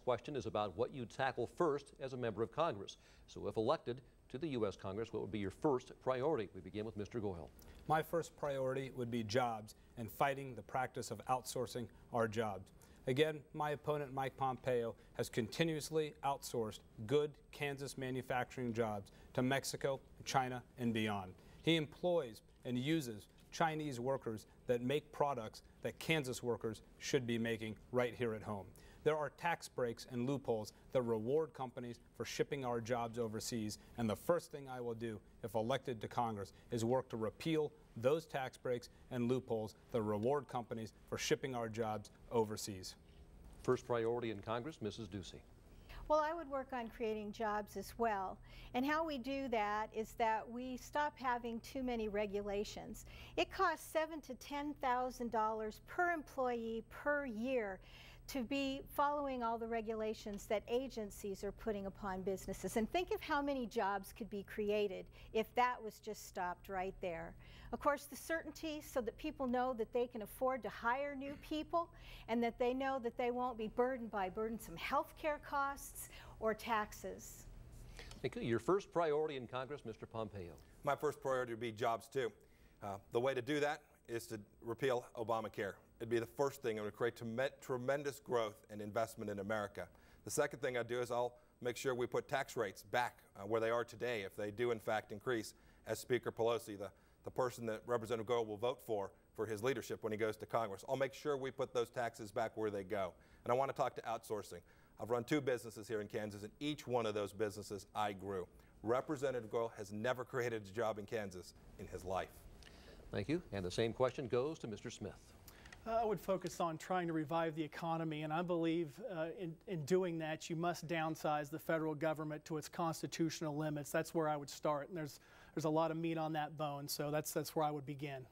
Question is about what you tackle first as a member of Congress. So if elected to the U.S. Congress, what would be your first priority? We begin with Mr. Goyle. My first priority would be jobs and fighting the practice of outsourcing our jobs. Again, my opponent, Mike Pompeo, has continuously outsourced good Kansas manufacturing jobs to Mexico, China, and beyond. He employs and uses Chinese workers that make products that Kansas workers should be making right here at home. There are tax breaks and loopholes that reward companies for shipping our jobs overseas, and the first thing I will do if elected to Congress is work to repeal those tax breaks and loopholes that reward companies for shipping our jobs overseas. First priority in Congress, Mrs. Ducey. Well, I would work on creating jobs as well. And how we do that is that we stop having too many regulations. It costs $7,000 to $10,000 per employee per year to be following all the regulations that agencies are putting upon businesses. And think of how many jobs could be created if that was just stopped right there. Of course, the certainty so that people know that they can afford to hire new people and that they know that they won't be burdened by burdensome health care costs or taxes. Thank you. Your first priority in Congress, Mr. Pompeo. My first priority would be jobs too. The way to do that is to repeal Obamacare. It'd be the first thing. It would create tremendous growth and investment in America. The second thing I'd do is I'll make sure we put tax rates back where they are today if they do in fact increase, as Speaker Pelosi, the person that Representative Goyle will vote for his leadership when he goes to Congress. I'll make sure we put those taxes back where they go. And I want to talk to outsourcing. I've run 2 businesses here in Kansas, and each one of those businesses I grew. Representative Goyle has never created a job in Kansas in his life. Thank you. And the same question goes to Mr. Smith. I would focus on trying to revive the economy, and I believe in doing that you must downsize the federal government to its constitutional limits. That's where I would start, and there's a lot of meat on that bone, so that's where I would begin.